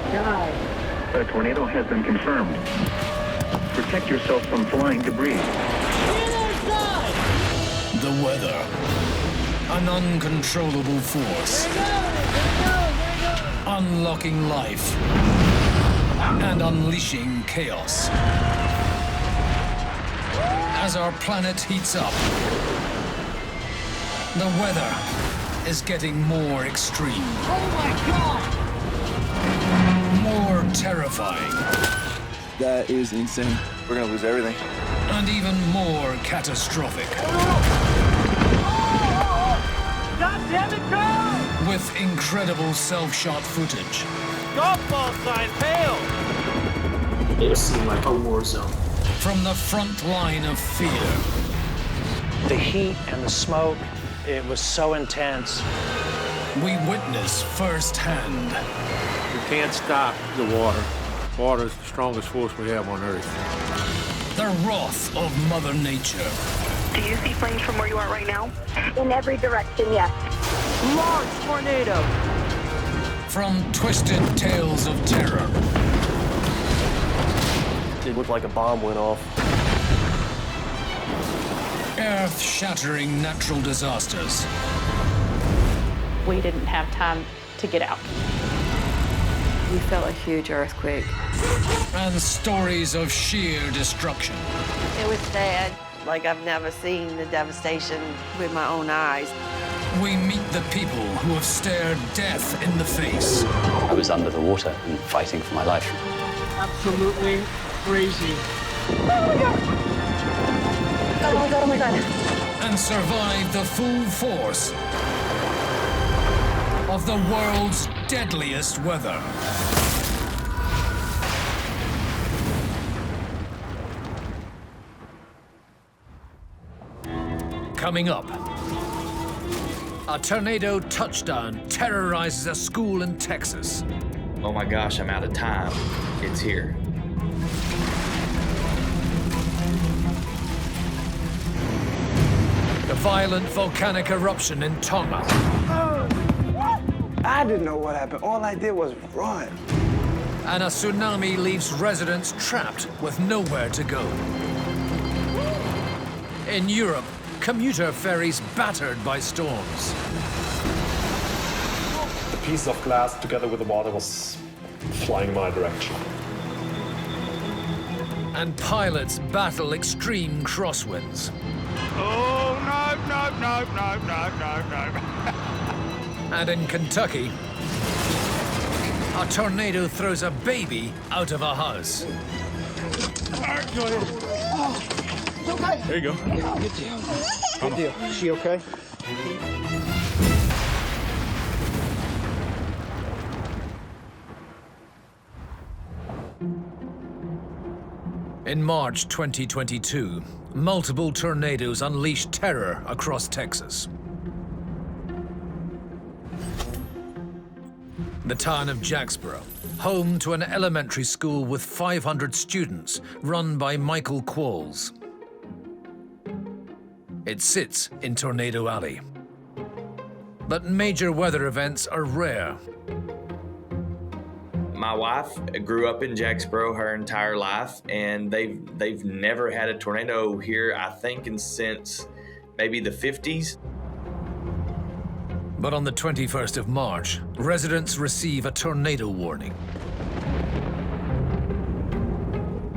sky. A tornado has been confirmed. Protect yourself from flying debris. The weather. An uncontrollable force. Unlocking life. And unleashing chaos. As our planet heats up, the weather is getting more extreme. Oh my God! More terrifying. That is insane. We're gonna lose everything. And even more catastrophic. God damn it, go! With incredible self-shot footage. Golf ball sign, hail! It seemed like a war zone. From the front line of fear. The heat and the smoke, it was so intense. We witness firsthand. We can't stop the water. Water is the strongest force we have on Earth. The wrath of Mother Nature. Do you see flames from where you are right now? In every direction, yes. Large tornado! From twisted tales of terror. It looked like a bomb went off. Earth-shattering natural disasters. We didn't have time to get out. We felt a huge earthquake. And stories of sheer destruction. It was sad. Like I've never seen the devastation with my own eyes. We meet the people who have stared death in the face. I was under the water and fighting for my life. Absolutely crazy. Oh my God! Oh my God, oh my God. And survive the full force of the world's deadliest weather. Coming up, a tornado touchdown terrorizes a school in Texas. Oh my gosh, I'm out of time. It's here. The violent volcanic eruption in Tonga. I didn't know what happened. All I did was run. And a tsunami leaves residents trapped with nowhere to go. In Europe, commuter ferries battered by storms. The piece of glass together with the water was flying my direction. And pilots battle extreme crosswinds. Oh, no, no, no, no, no, no, no. And in Kentucky, a tornado throws a baby out of a house. Okay. There you go. Good deal. Good deal. Is she okay? In March 2022, multiple tornadoes unleashed terror across Texas. The town of Jacksboro, home to an elementary school with 500 students run by Michael Qualls. It sits in Tornado Alley. But major weather events are rare. My wife grew up in Jacksboro her entire life, and they've never had a tornado here, I think, since maybe the 50s. But on the 21st of March, residents receive a tornado warning.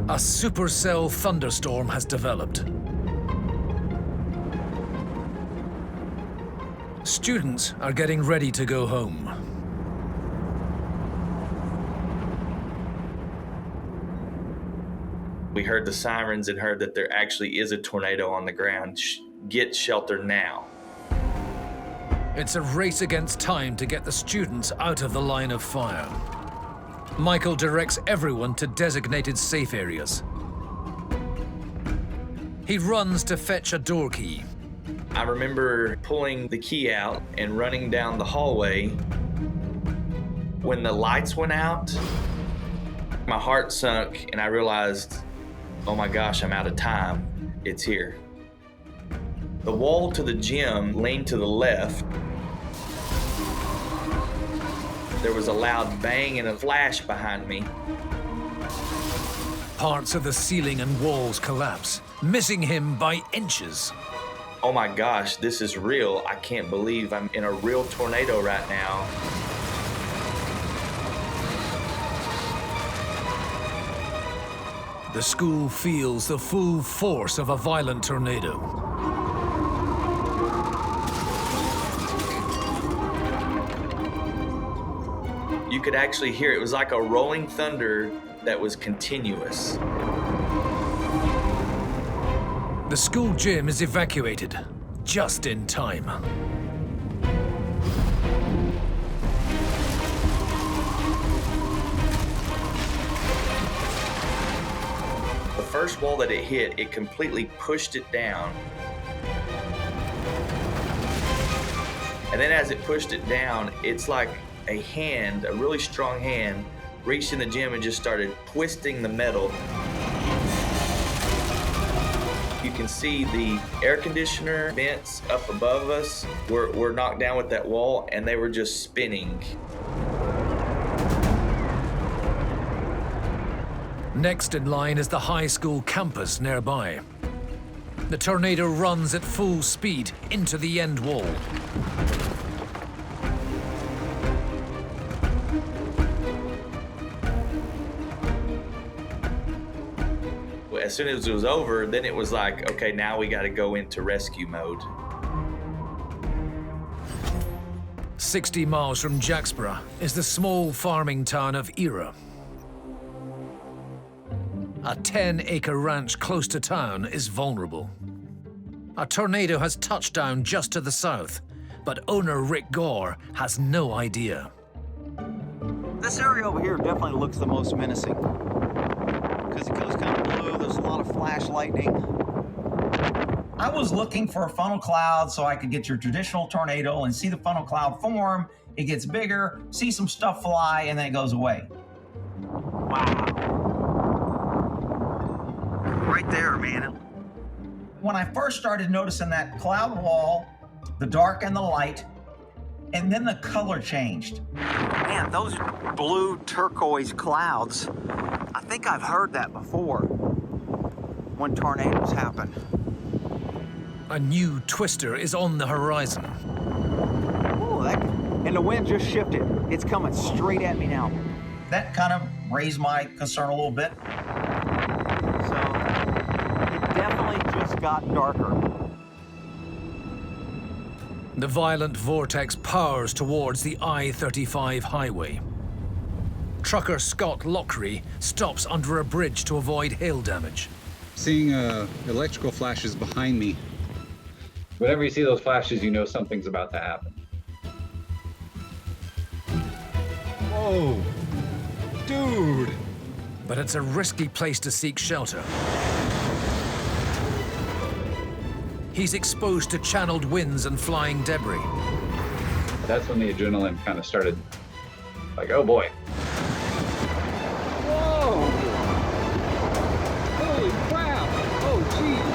A supercell thunderstorm has developed. Students are getting ready to go home. We heard the sirens and heard that there actually is a tornado on the ground. Get shelter now. It's a race against time to get the students out of the line of fire. Michael directs everyone to designated safe areas. He runs to fetch a door key. I remember pulling the key out and running down the hallway. When the lights went out, my heart sunk and I realized, oh my gosh, I'm out of time. It's here. The wall to the gym leaned to the left. There was a loud bang and a flash behind me. Parts of the ceiling and walls collapse, missing him by inches. Oh my gosh, this is real. I can't believe I'm in a real tornado right now. The school feels the full force of a violent tornado. You could actually hear it. It was like a rolling thunder that was continuous. The school gym is evacuated, just in time. The first wall that it hit, it completely pushed it down. And then as it pushed it down, it's like a hand, a really strong hand, reached in the gym and just started twisting the metal. You can see the air conditioner vents up above us were knocked down with that wall, and they were just spinning. Next in line is the high school campus nearby. The tornado runs at full speed into the end wall. As soon as it was over, then it was like, okay, now we got to go into rescue mode. 60 miles from Jacksboro is the small farming town of Era. A 10-acre ranch close to town is vulnerable. A tornado has touched down just to the south, but owner Rick Gore has no idea. This area over here definitely looks the most menacing because it goes kind of blue. There's a lot of flash lightning. I was looking for a funnel cloud so I could get your traditional tornado and see the funnel cloud form. It gets bigger, see some stuff fly, and then it goes away. Wow. Right there, man. When I first started noticing that cloud wall, the dark and the light, and then the color changed. Man, those blue turquoise clouds, I think I've heard that before when tornadoes happen. A new twister is on the horizon. Ooh, and the wind just shifted. It's coming straight at me now. That kind of raised my concern a little bit. So it definitely just got darker. The violent vortex powers towards the I-35 highway. Trucker Scott Lockery stops under a bridge to avoid hail damage. Seeing electrical flashes behind me. Whenever you see those flashes, you know something's about to happen. Whoa, dude. But it's a risky place to seek shelter. He's exposed to channeled winds and flying debris. That's when the adrenaline kind of started, like, oh boy. Whoa! Holy crap! Oh, geez!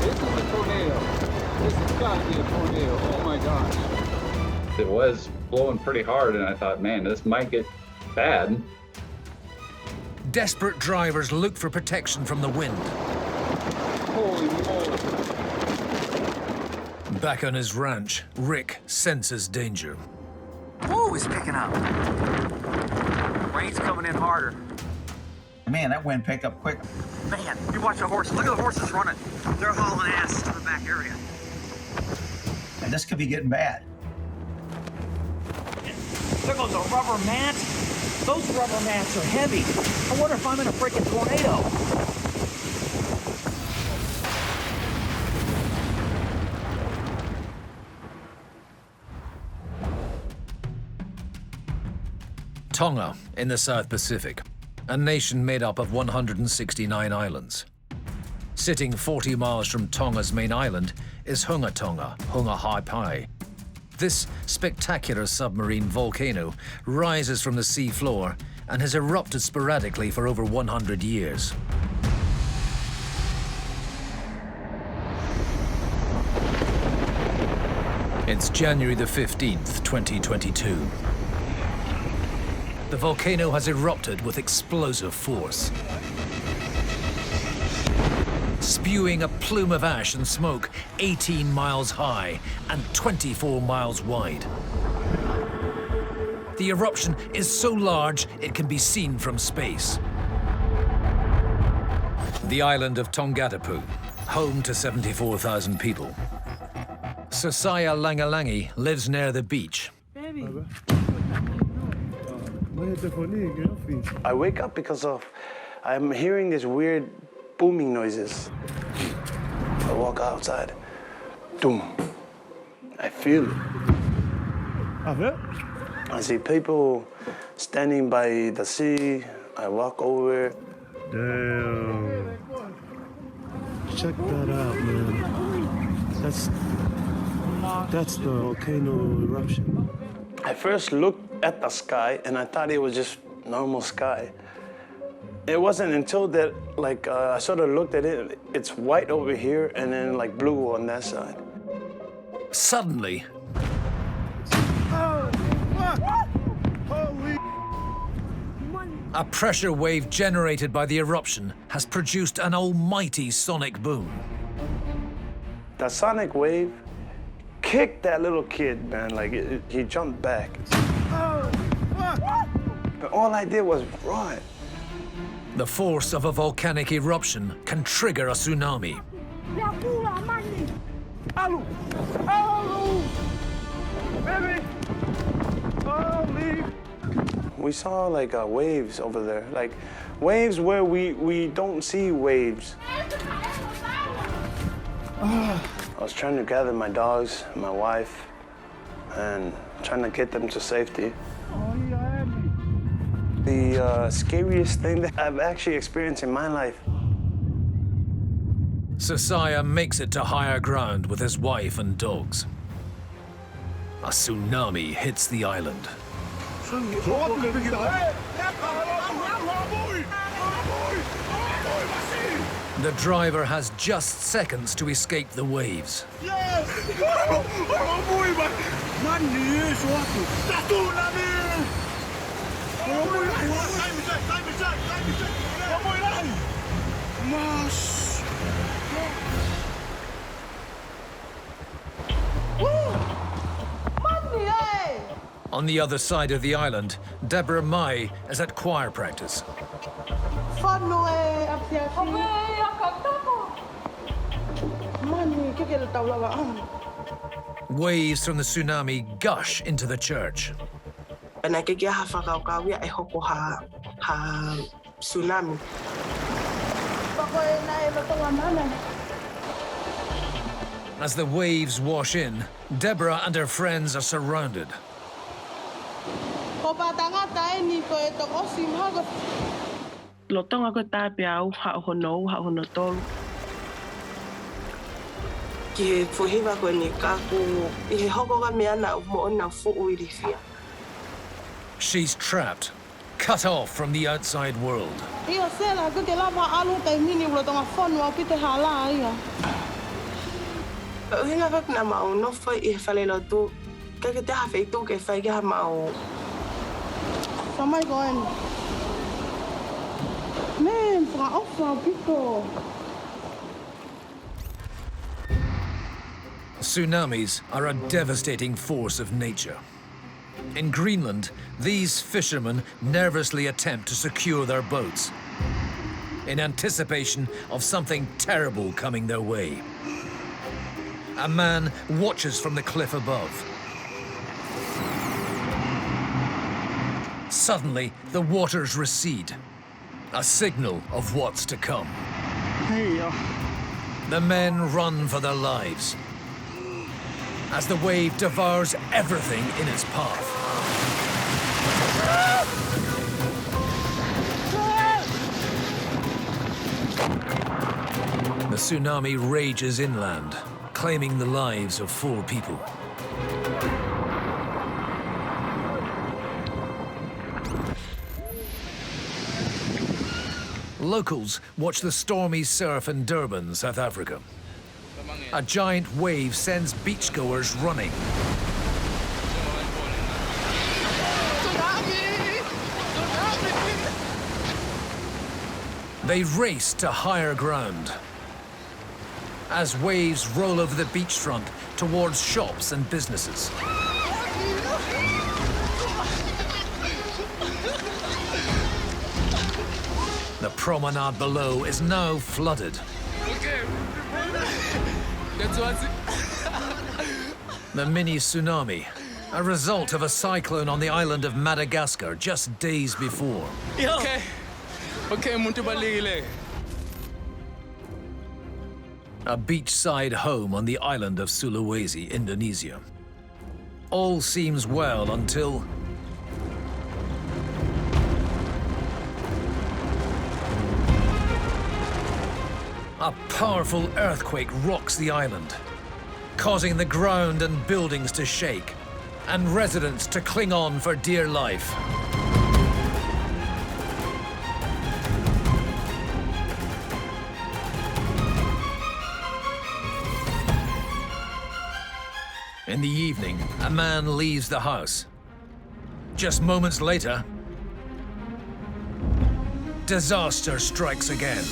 This is a tornado. This has got to be a tornado. Oh my gosh. It was blowing pretty hard, and I thought, man, this might get bad. Desperate drivers look for protection from the wind. Holy moly. Back on his ranch, Rick senses danger. Whoa, it's picking up. Rain's coming in harder. Man, that wind picked up quick. Man, you watch the horses. Look at the horses running. They're hauling ass to the back area. And this could be getting bad. There goes a rubber mat. Those rubber mats are heavy. I wonder if I'm in a freaking tornado. Tonga in the South Pacific, a nation made up of 169 islands. Sitting 40 miles from Tonga's main island is Hunga Tonga, Hunga Haipai. This spectacular submarine volcano rises from the sea floor and has erupted sporadically for over 100 years. It's January the 15th, 2022. The volcano has erupted with explosive force, spewing a plume of ash and smoke 18 miles high and 24 miles wide. The eruption is so large it can be seen from space. The island of Tonga, home to 74,000 people. Sosaya Langalangi lives near the beach. I wake up because I'm hearing these weird booming noises. I walk outside. Doom. I feel it. I see people standing by the sea. I walk over. Damn. Check that out, man. That's the volcano eruption. I first looked at the sky and I thought it was just normal sky. It wasn't until that, I sort of looked at it, it's white over here and then blue on that side. Suddenly, a pressure wave generated by the eruption has produced an almighty sonic boom. The sonic wave kicked that little kid, man. He jumped back. But all I did was run. The force of a volcanic eruption can trigger a tsunami. We saw waves over there, waves where we don't see waves. I was trying to gather my dogs, my wife, and trying to get them to safety. The scariest thing that I've actually experienced in my life. Sosaya makes it to higher ground with his wife and dogs. A tsunami hits the island. The driver has just seconds to escape the waves. On the other side of the island, Deborah Mai is at choir practice. Waves from the tsunami gush into the church. Tsunami. As the waves wash in, Deborah and her friends are surrounded. She's trapped, cut off from the outside world. Tsunamis are a devastating force of nature. In Greenland, these fishermen nervously attempt to secure their boats in anticipation of something terrible coming their way. A man watches from the cliff above. Suddenly, the waters recede, a signal of what's to come. The men run for their lives as the wave devours everything in its path. The tsunami rages inland, claiming the lives of 4 people. Locals watch the stormy surf in Durban, South Africa. A giant wave sends beachgoers running. They race to higher ground as waves roll over the beachfront towards shops and businesses. The promenade below is now flooded. The mini tsunami, a result of a cyclone on the island of Madagascar just days before. A beachside home on the island of Sulawesi, Indonesia. All seems well until a powerful earthquake rocks the island, causing the ground and buildings to shake, and residents to cling on for dear life. In the evening, a man leaves the house. Just moments later, disaster strikes again.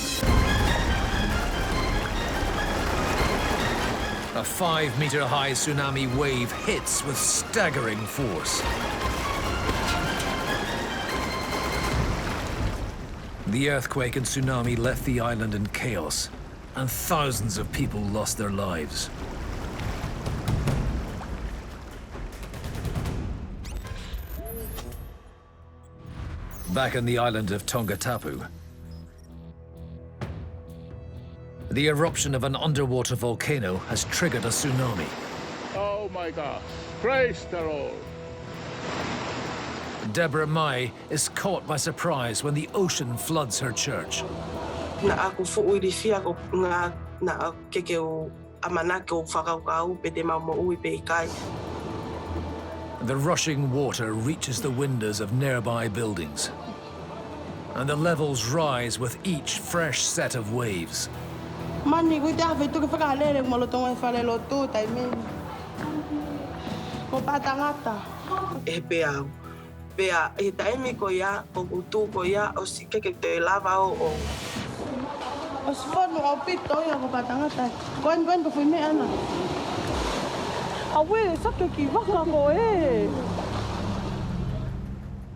A 5-meter-high tsunami wave hits with staggering force. The earthquake and tsunami left the island in chaos, and thousands of people lost their lives. Back on the island of Tonga Tapu, the eruption of an underwater volcano has triggered a tsunami. Oh my God, praise the Lord. Deborah Mai is caught by surprise when the ocean floods her church. The rushing water reaches the windows of nearby buildings, and the levels rise with each fresh set of waves.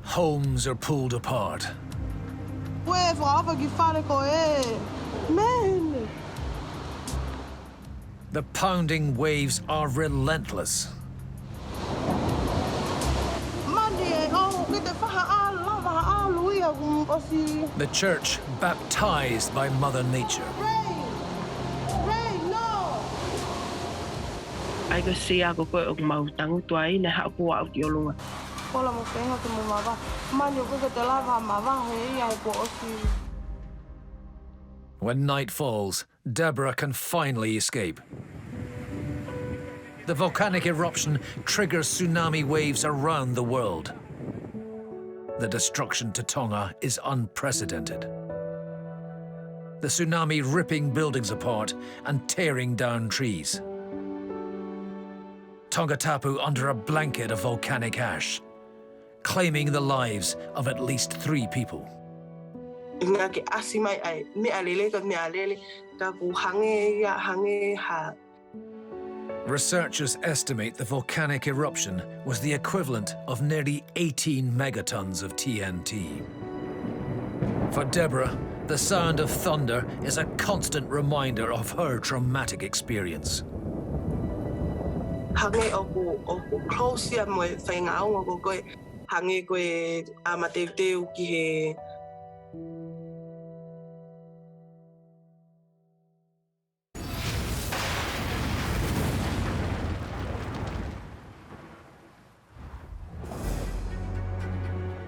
Homes are pulled apart. The pounding waves are relentless. The church baptized by Mother Nature. I could see I could put my tongue to I in a half out your lung. When night falls, Deborah can finally escape. The volcanic eruption triggers tsunami waves around the world. The destruction to Tonga is unprecedented. The tsunami ripping buildings apart and tearing down trees. Tonga Tapu under a blanket of volcanic ash, claiming the lives of at least 3 people. Researchers estimate the volcanic eruption was the equivalent of nearly 18 megatons of TNT. For Deborah, the sound of thunder is a constant reminder of her traumatic experience.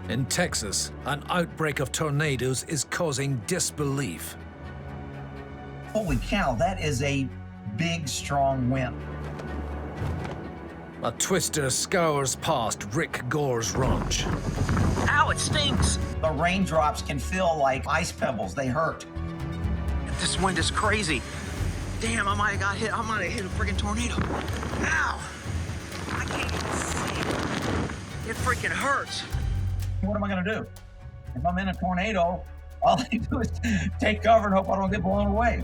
In Texas, an outbreak of tornadoes is causing disbelief. Holy cow, that is a big, strong wind. A twister scours past Rick Gore's ranch. Ow, it stinks! The raindrops can feel like ice pebbles. They hurt. This wind is crazy. Damn, I might have got hit. I might have hit a freaking tornado. Ow! I can't even see. It freaking hurts. What am I gonna do? If I'm in a tornado, all I do is take cover and hope I don't get blown away.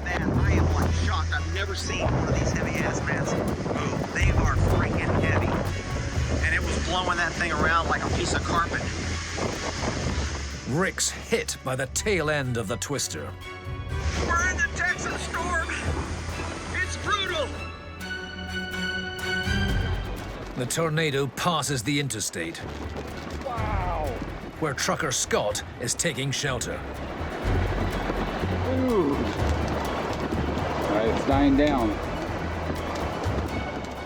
Man, I am like shocked. I've never seen one of these heavy ass mats move. They are freaking heavy. And it was blowing that thing around like a piece of carpet. Rick's hit by the tail end of the twister. We're in the Texas storm. It's brutal. The tornado passes the interstate. Wow. Where trucker Scott is taking shelter. Ooh. All right, it's dying down.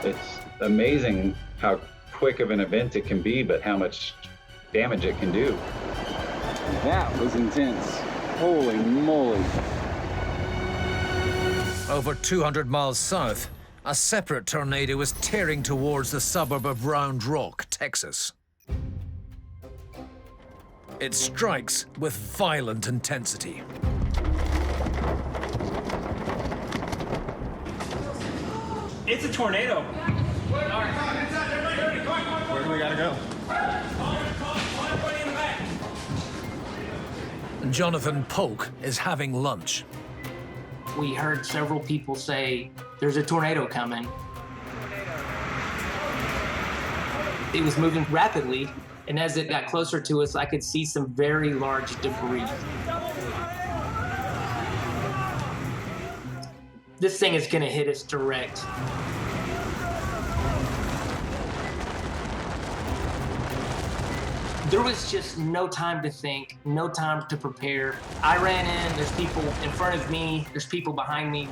It's amazing how quick of an event it can be, but how much damage it can do. That was intense. Holy moly. Over 200 miles south, a separate tornado is tearing towards the suburb of Round Rock, Texas. It strikes with violent intensity. It's a tornado. Where do we gotta go? Jonathan Polk is having lunch. We heard several people say, there's a tornado coming. It was moving rapidly, and as it got closer to us, I could see some very large debris. This thing is gonna hit us direct. There was just no time to think, no time to prepare. I ran in, there's people in front of me, there's people behind me.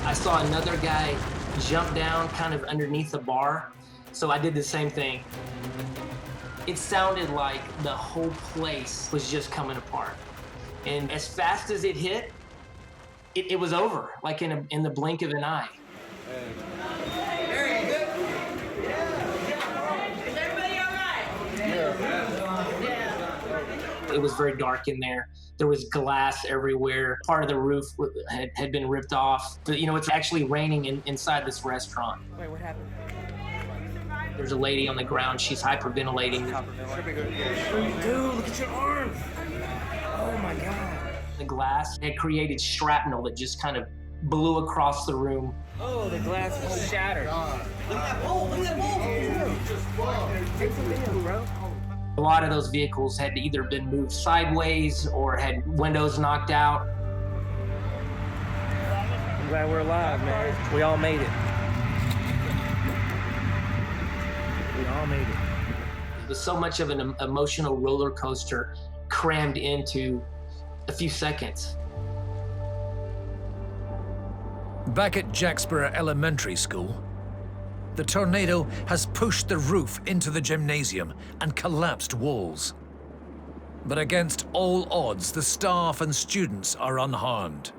I saw another guy jump down kind of underneath the bar, so I did the same thing. It sounded like the whole place was just coming apart. And as fast as it hit, it was over, like in the blink of an eye. It was very dark in there. There was glass everywhere. Part of the roof had been ripped off. But, you know, it's actually raining inside this restaurant. Wait, what happened? There's a lady on the ground. She's hyperventilating. Dude, look at your arm. Oh my God. The glass had created shrapnel that just kind of blew across the room. Oh, the glass is shattered. Look at that pole, look at that pole. Take some video, bro. A lot of those vehicles had either been moved sideways or had windows knocked out. I'm glad we're alive, man. We all made it. We all made it. It was so much of an emotional roller coaster crammed into a few seconds. Back at Jacksboro Elementary School, the tornado has pushed the roof into the gymnasium and collapsed walls. But against all odds, the staff and students are unharmed.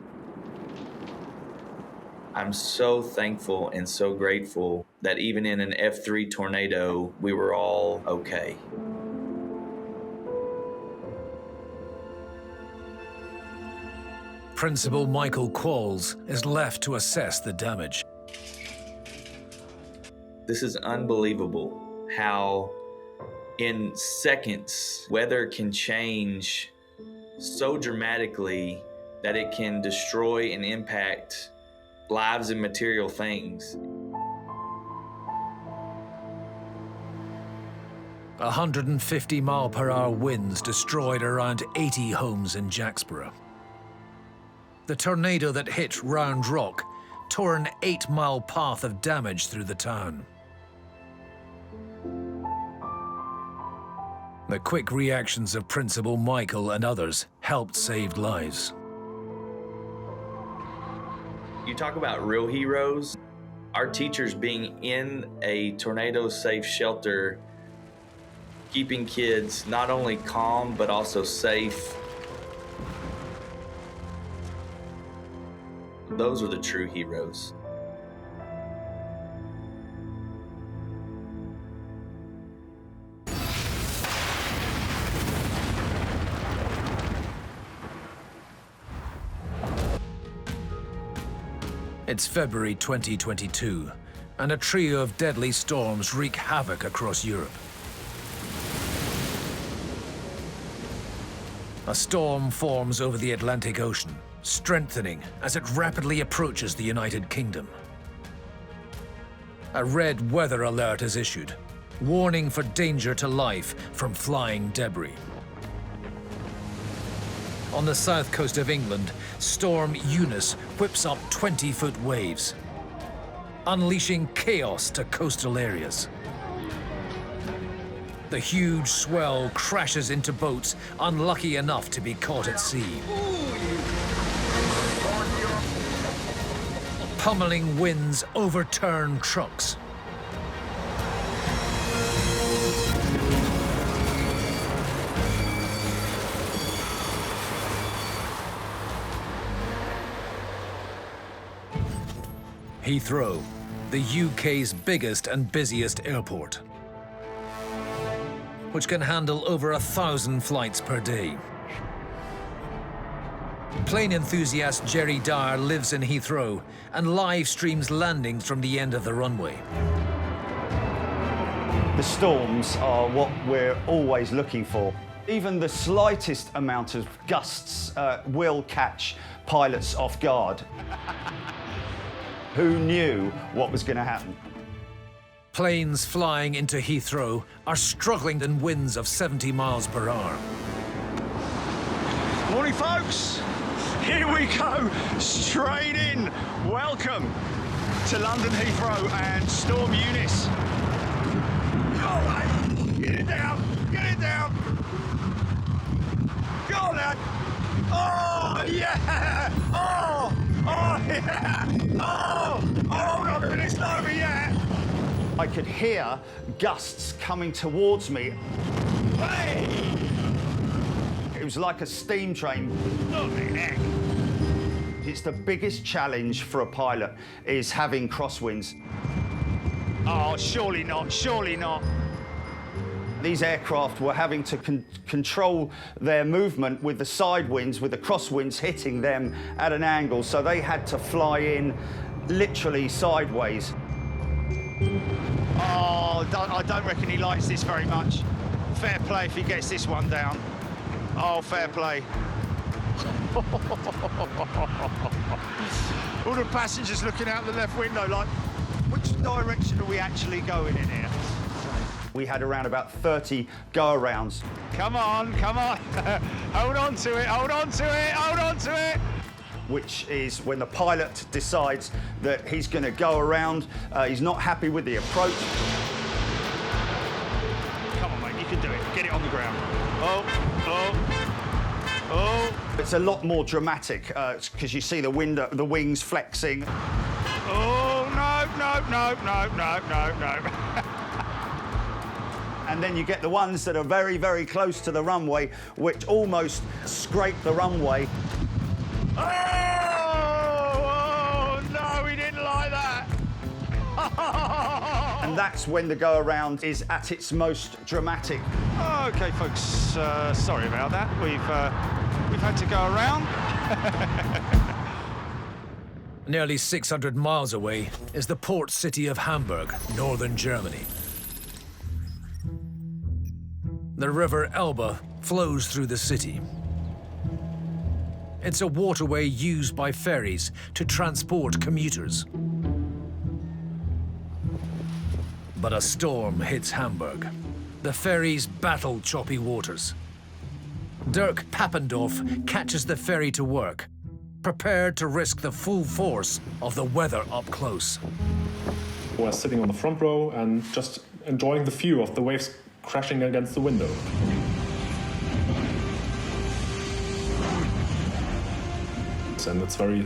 I'm so thankful and so grateful that even in an F3 tornado, we were all okay. Principal Michael Qualls is left to assess the damage. This is unbelievable how in seconds weather can change so dramatically that it can destroy and impact lives and material things. 150-mile-per-hour winds destroyed around 80 homes in Jacksboro. The tornado that hit Round Rock tore an 8-mile path of damage through the town. The quick reactions of Principal Michael and others helped save lives. You talk about real heroes. Our teachers being in a tornado-safe shelter, keeping kids not only calm, but also safe. Those are the true heroes. It's February 2022, and a trio of deadly storms wreak havoc across Europe. A storm forms over the Atlantic Ocean, strengthening as it rapidly approaches the United Kingdom. A red weather alert is issued, warning for danger to life from flying debris. On the south coast of England, Storm Eunice whips up 20-foot waves, unleashing chaos to coastal areas. The huge swell crashes into boats unlucky enough to be caught at sea. Pummeling winds overturn trucks. Heathrow, the UK's biggest and busiest airport, which can handle over 1,000 flights per day. Plane enthusiast Jerry Dyer lives in Heathrow and live streams landings from the end of the runway. The storms are what we're always looking for. Even the slightest amount of gusts will catch pilots off guard. Who knew what was going to happen? Planes flying into Heathrow are struggling in winds of 70 miles per hour. Morning, folks. Here we go, straight in. Welcome to London Heathrow and Storm Eunice. Go on, get it down, get it down. Go on, lad. Oh, yeah. Oh, yeah. Oh, hold on, it's not over yet. I could hear gusts coming towards me. Hey! It was like a steam train. It's the biggest challenge for a pilot is having crosswinds. Oh, surely not, surely not. These aircraft were having to control their movement with the side winds, with the crosswinds hitting them at an angle, so they had to fly in literally sideways. Oh, I don't reckon he likes this very much. Fair play if he gets this one down. Oh, fair play. All the passengers looking out the left window like, which direction are we actually going in here? We had around about 30 go-arounds. Come on, come on. Hold on to it, hold on to it, hold on to it. Which is when the pilot decides that he's going to go around, he's not happy with the approach. Come on, mate, you can do it. Get it on the ground. Oh. It's a lot more dramatic because you see the wings flexing. Oh, no. And then you get the ones that are very, very close to the runway, which almost scrape the runway. Oh, no, we didn't like that. And that's when the go-around is at its most dramatic. OK, folks, sorry about that. We've had to go around. Nearly 600 miles away is the port city of Hamburg, northern Germany. The river Elbe flows through the city. It's a waterway used by ferries to transport commuters. But a storm hits Hamburg. The ferries battle choppy waters. Dirk Pappendorf catches the ferry to work, prepared to risk the full force of the weather up close. We're sitting on the front row and just enjoying the view of the waves crashing against the window. And it's very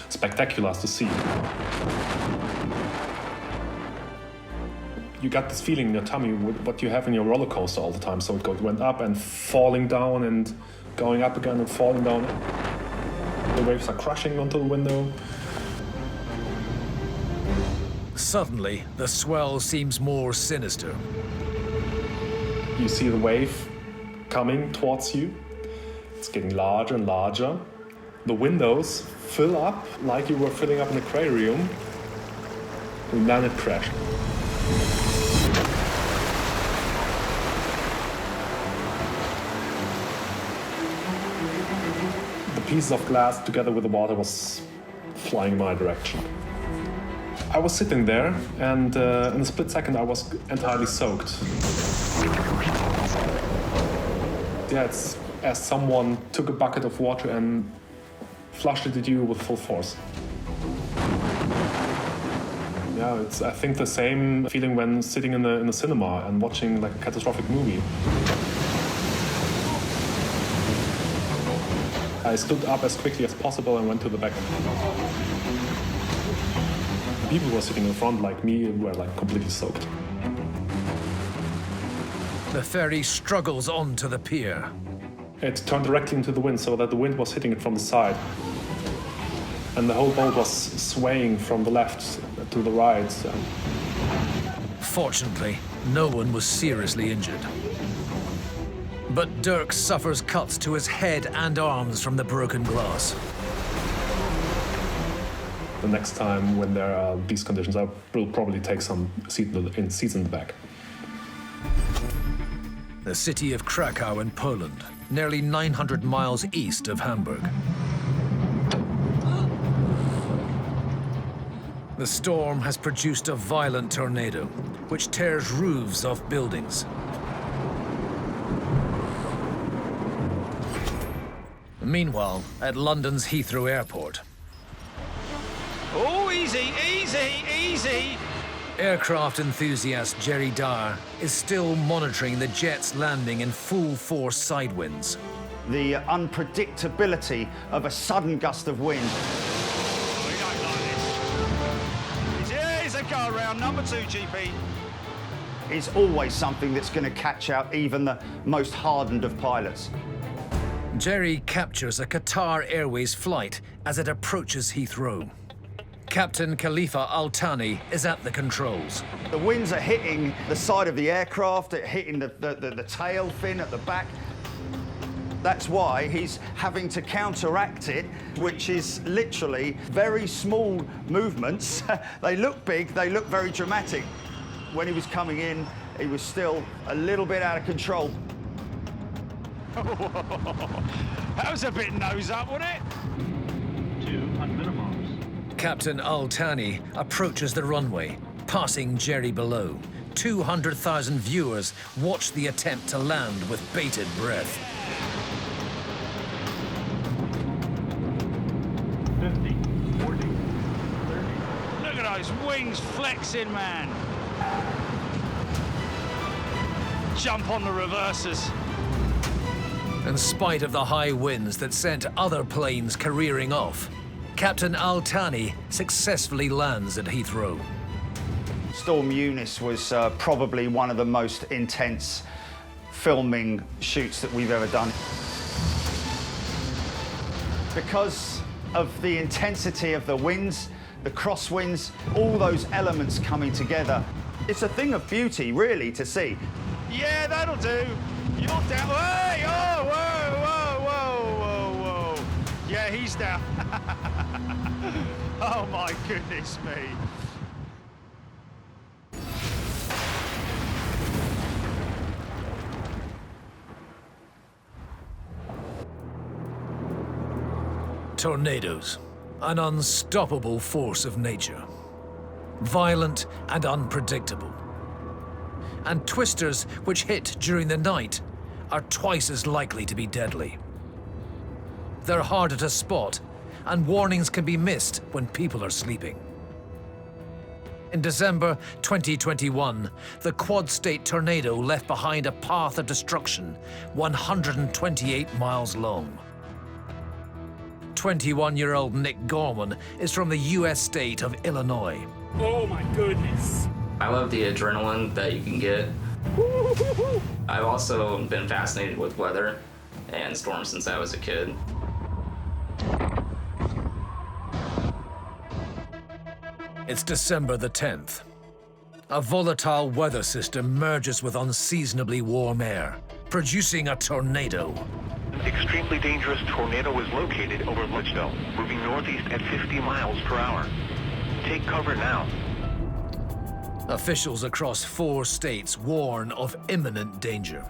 spectacular to see. You got this feeling in your tummy, what you have in your roller coaster all the time. So it went up and falling down and going up again and falling down. The waves are crashing onto the window. Suddenly, the swell seems more sinister. You see the wave coming towards you. It's getting larger and larger. The windows fill up like you were filling up an aquarium, and then it crashed. The pieces of glass together with the water was flying in my direction. I was sitting there, and in a split second I was entirely soaked. Yeah, it's as someone took a bucket of water and flushed it at you with full force. Yeah, it's, I think, the same feeling when sitting in the cinema and watching like a catastrophic movie. I stood up as quickly as possible and went to the back. The people who were sitting in front, like me, were like completely soaked. The ferry struggles onto the pier. It turned directly into the wind so that the wind was hitting it from the side. And the whole boat was swaying from the left to the right. Fortunately, no one was seriously injured. But Dirk suffers cuts to his head and arms from the broken glass. The next time when there are these conditions, I will probably take some seats in the back. The city of Krakow in Poland, nearly 900 miles east of Hamburg. The storm has produced a violent tornado, which tears roofs off buildings. Meanwhile, at London's Heathrow Airport, Oh, easy, easy, easy. aircraft enthusiast Jerry Dyer is still monitoring the jet's landing in full force side winds. The unpredictability of a sudden gust of wind. Here's a go around, number 2 GP. Is always something that's going to catch out even the most hardened of pilots. Jerry captures a Qatar Airways flight as it approaches Heathrow. Captain Khalifa Al-Thani is at the controls. The winds are hitting the side of the aircraft, hitting the tail fin at the back. That's why he's having to counteract it, which is literally very small movements. They look big, they look very dramatic. When he was coming in, he was still a little bit out of control. That was a bit nose up, wasn't it? 200 miles. Captain Al-Thani approaches the runway, passing Jerry below. 200,000 viewers watch the attempt to land with bated breath. 50, 40, 30. Look at those wings flexing, man. Jump on the reversers. In spite of the high winds that sent other planes careering off, Captain Al-Thani successfully lands at Heathrow. Storm Eunice was probably one of the most intense filming shoots that we've ever done. Because of the intensity of the winds, the crosswinds, all those elements coming together, it's a thing of beauty, really, to see. Yeah, that'll do. You're down. Hey! Oh, whoa, whoa, whoa, whoa, whoa. Yeah, he's down. Oh, my goodness me. Tornadoes, an unstoppable force of nature. Violent and unpredictable. And twisters which hit during the night are twice as likely to be deadly. They're harder to spot, and warnings can be missed when people are sleeping. In December 2021, the quad-state tornado left behind a path of destruction 128 miles long. 21-year-old Nick Gorman is from the U.S. state of Illinois. Oh my goodness. I love the adrenaline that you can get. I've also been fascinated with weather and storms since I was a kid. It's December the 10th. A volatile weather system merges with unseasonably warm air, producing a tornado. extremely dangerous tornado is located over Ledgedale, moving northeast at 50 miles per hour. Take cover now. Officials across 4 states warn of imminent danger.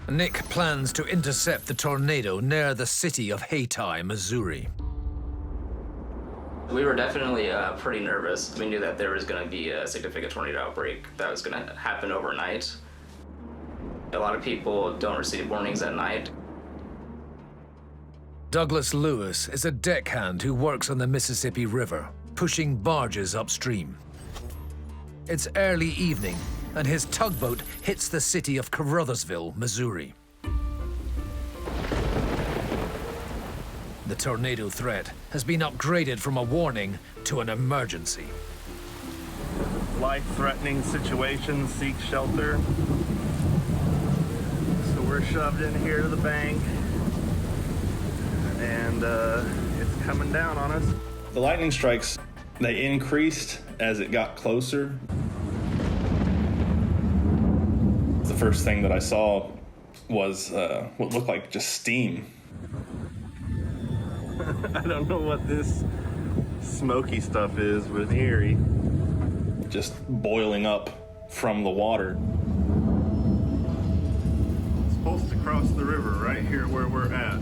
Nick plans to intercept the tornado near the city of Hayti, Missouri. We were definitely pretty nervous. We knew that there was going to be a significant tornado outbreak that was going to happen overnight. A lot of people don't receive warnings at night. Douglas Lewis is a deckhand who works on the Mississippi River, pushing barges upstream. It's early evening, and his tugboat hits the city of Caruthersville, Missouri. The tornado threat has been upgraded from a warning to an emergency. Life-threatening situation, seek shelter. So we're shoved in here to the bank, and it's coming down on us. The lightning strikes, they increased as it got closer. The first thing that I saw was what looked like just steam. I don't know what this smoky stuff is, but it's eerie. Just boiling up from the water. It's supposed to cross the river right here where we're at.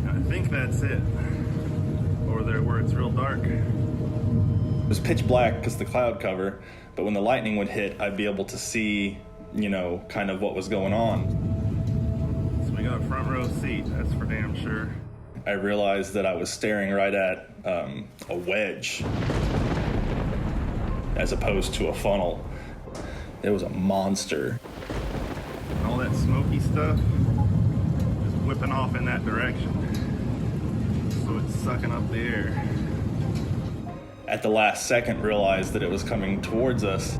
I think that's it. Over there where it's real dark. It was pitch black because the cloud cover, but when the lightning would hit, I'd be able to see, you know, kind of what was going on. So we got a front row seat, that's for damn sure. I realized that I was staring right at a wedge as opposed to a funnel. It was a monster. And all that smoky stuff is whipping off in that direction. So it's sucking up the air. At the last second, realized that it was coming towards us.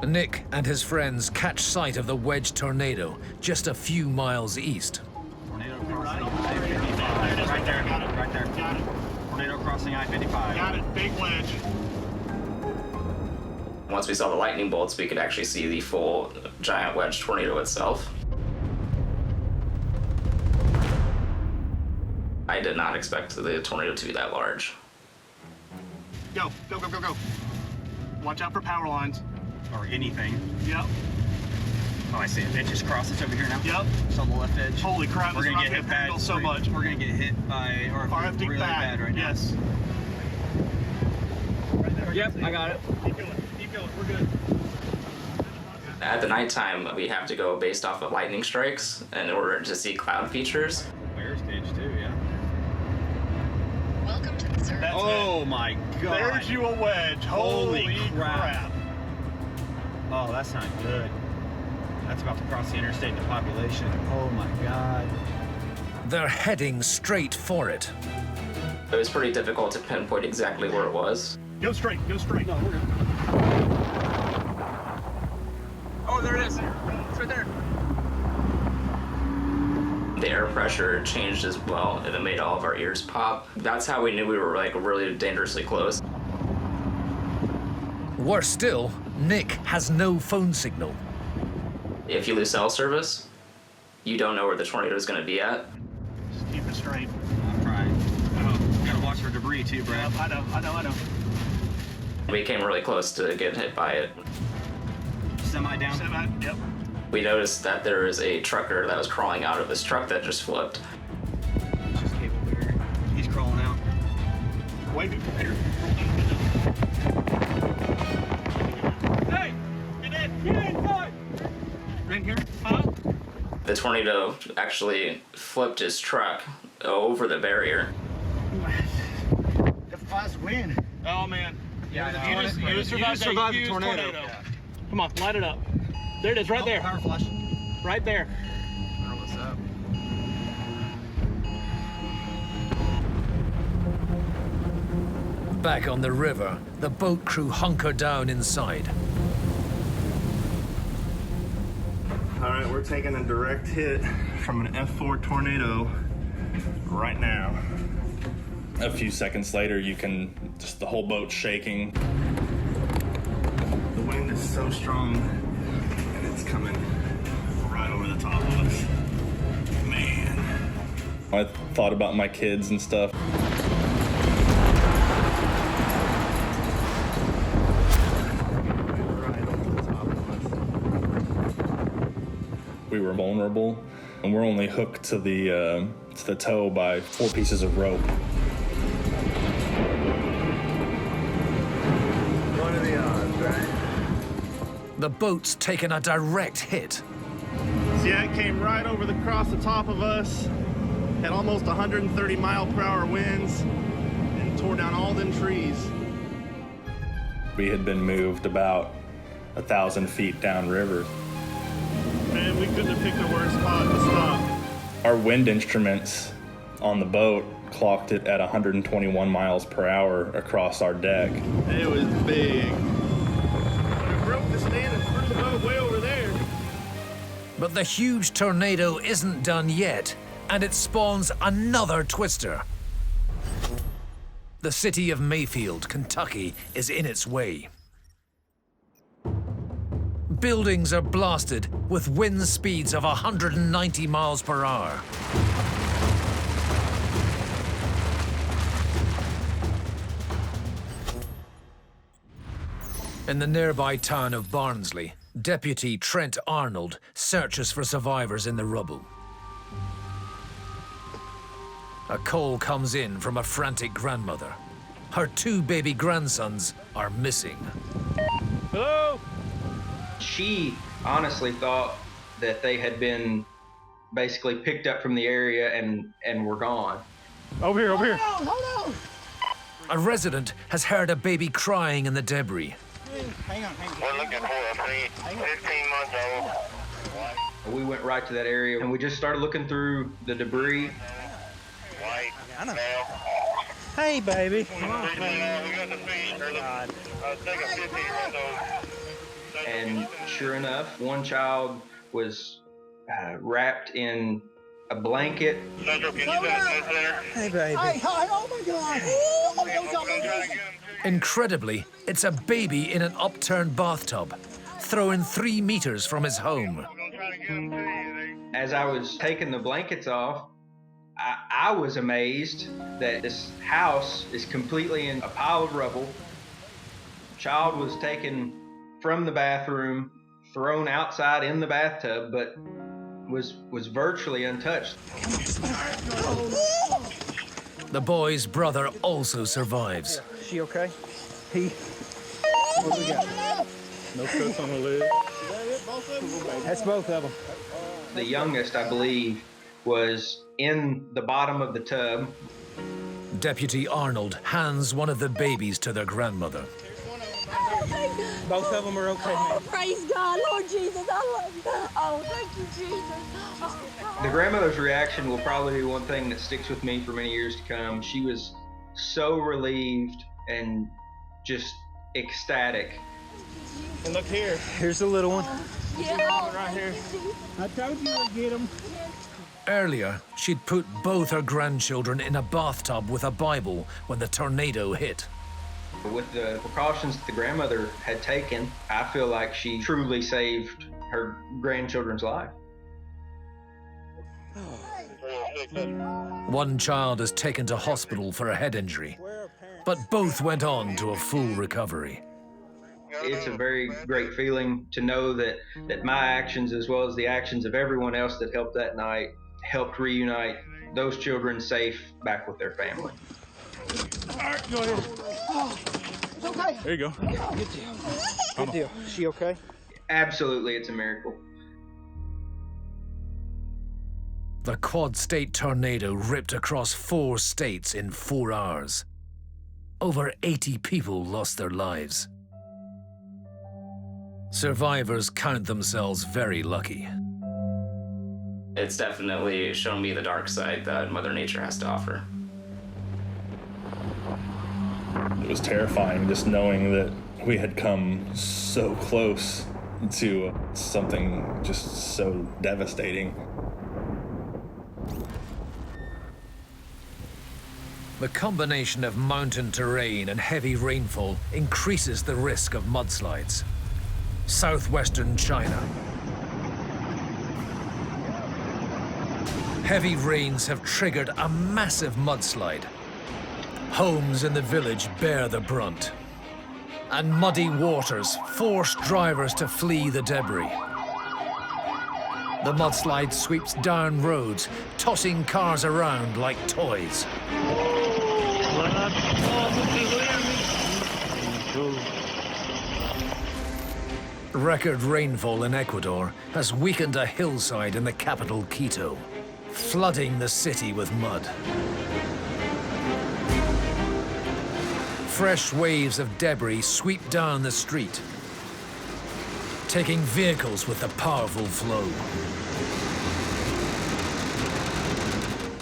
Nick and his friends catch sight of the wedge tornado just a few miles east. Tornado crossing I-55. Right there, got it. Right there. Got it. Tornado crossing I-55. Got it, big wedge. Once we saw the lightning bolts, we could actually see the full giant wedge tornado itself. I did not expect the tornado to be that large. Go, go, go, go, go. Watch out for power lines. Or anything. Yep. Oh, I see it. It just crosses over here now? Yep. It's on the left edge. Holy crap, we're gonna get hit bad. So much. We're gonna get hit by RFD really bad right now. Yes. Right there. Yep, I got it. Keep going, we're good. At the nighttime, we have to go based off of lightning strikes in order to see cloud features. Bear stage too, yeah. Welcome to the service. Oh my god. There's you a wedge. Holy crap. Oh, that's not good. That's about to cross the interstate into population. Oh my god. They're heading straight for it. It was pretty difficult to pinpoint exactly where it was. Go straight, go straight. No, we're good. Oh, there it is. It's right there. The air pressure changed as well, and it made all of our ears pop. That's how we knew we were like really dangerously close. Worse still, Nick has no phone signal. If you lose cell service, you don't know where the tornado is going to be at. Just keep it straight. I'm trying. Oh, gotta watch for debris too, Brad. I know. We came really close to getting hit by it. Semi down? Semi, yep. We noticed that there was a trucker that was crawling out of his truck that just flipped. It's just cable weird. He's crawling out. Wait, here. Hey! Get inside! Right here? Huh? The tornado actually flipped his truck over the barrier. The fast wind. Oh man. Yeah, I know. You survived the tornado. Yeah. Come on, light it up. There it is, right there. Power flash. Right there. What's up? Back on the river, the boat crew hunker down inside. All right, we're taking a direct hit from an F4 tornado right now. A few seconds later, you can just the whole boat shaking. The The wind is so strong, and it's coming right over the top of us. Man. I thought about my kids and stuff. We were vulnerable, and we're only hooked to the tow by 4 pieces of rope. What are the odds, right? The boat's taken a direct hit. See, that came right over across the top of us, had almost 130 mile-per-hour winds, and tore down all them trees. We had been moved about 1,000 feet downriver. Man, we couldn't have picked a worse spot to stop. Our wind instruments on the boat clocked it at 121 miles per hour across our deck. It was big. But it broke the stand and threw the boat way over there. But the huge tornado isn't done yet, and it spawns another twister. The city of Mayfield, Kentucky, is in its way. Buildings are blasted with wind speeds of 190 miles per hour. In the nearby town of Barnsley, Deputy Trent Arnold searches for survivors in the rubble. A call comes in from a frantic grandmother. Her 2 baby grandsons are missing. Hello? She honestly thought that they had been basically picked up from the area and were gone. Over here, over here. Hold on. A resident has heard a baby crying in the debris. Hang on. We're looking for a 15 months old. We went right to that area and we just started looking through the debris. White, male. Hey, baby. We got the feet. Take a 15 months old. And sure enough, one child was wrapped in a blanket. Central, can you send us there? Hey, baby. Hey, oh my God. Oh, Incredibly, it's a baby in an upturned bathtub, thrown 3 meters from his home. As I was taking the blankets off, I was amazed that this house is completely in a pile of rubble. Child was taken from the bathroom, thrown outside in the bathtub, but was virtually untouched. The boy's brother also survives. She okay? What do we got? No cuts on her leg. That's both of them. The youngest, I believe, was in the bottom of the tub. Deputy Arnold hands one of the babies to their grandmother. Both of them are okay, man. Praise God, Lord Jesus, I love you. Oh, thank you, Jesus. Oh, The grandmother's reaction will probably be one thing that sticks with me for many years to come. She was so relieved and just ecstatic. And look here. Here's the little one. Yeah. Right here. I told you I'd get him. Earlier, she'd put both her grandchildren in a bathtub with a Bible when the tornado hit. With the precautions that the grandmother had taken, I feel like she truly saved her grandchildren's life. One child is taken to hospital for a head injury, but both went on to a full recovery. It's a very great feeling to know that my actions, as well as the actions of everyone else that helped that night, helped reunite those children safe back with their family. All right, go ahead. Oh, it's okay. There you go. Good deal. Good deal. She okay? Absolutely, it's a miracle. The quad-state tornado ripped across 4 states in 4 hours. Over 80 people lost their lives. Survivors count themselves very lucky. It's definitely shown me the dark side that Mother Nature has to offer. It was terrifying just knowing that we had come so close to something just so devastating. The combination of mountain terrain and heavy rainfall increases the risk of mudslides. southwestern China. Heavy rains have triggered a massive mudslide. Homes in the village bear the brunt, and muddy waters force drivers to flee the debris. The mudslide sweeps down roads, tossing cars around like toys. Record rainfall in Ecuador has weakened a hillside in the capital Quito, flooding the city with mud. Fresh waves of debris sweep down the street, taking vehicles with the powerful flow.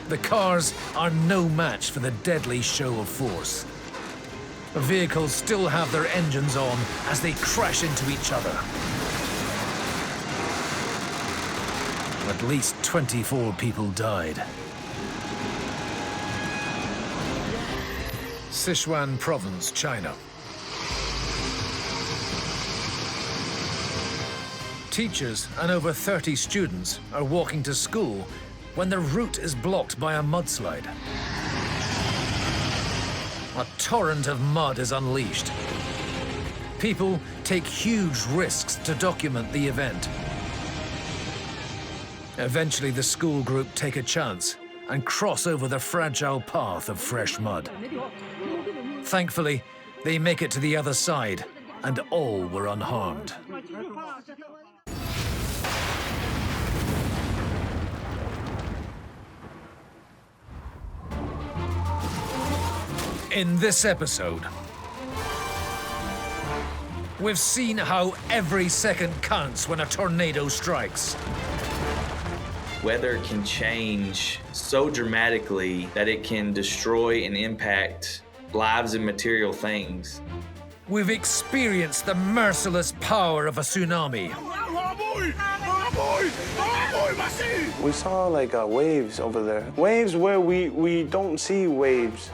The cars are no match for the deadly show of force. The vehicles still have their engines on as they crash into each other. At least 24 people died. Sichuan Province, China. Teachers and over 30 students are walking to school when the route is blocked by a mudslide. A torrent of mud is unleashed. People take huge risks to document the event. Eventually, the school group take a chance and cross over the fragile path of fresh mud. Thankfully, they make it to the other side, and all were unharmed. In this episode, we've seen how every second counts when a tornado strikes. Weather can change so dramatically that it can destroy and impact lives and material things. We've experienced the merciless power of a tsunami. We saw like waves over there. Waves where we don't see waves.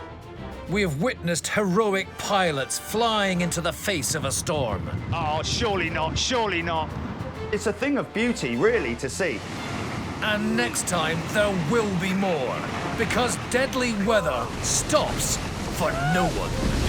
We have witnessed heroic pilots flying into the face of a storm. Oh, surely not, surely not. It's a thing of beauty, really, to see. And next time, there will be more, because deadly weather stops for no one.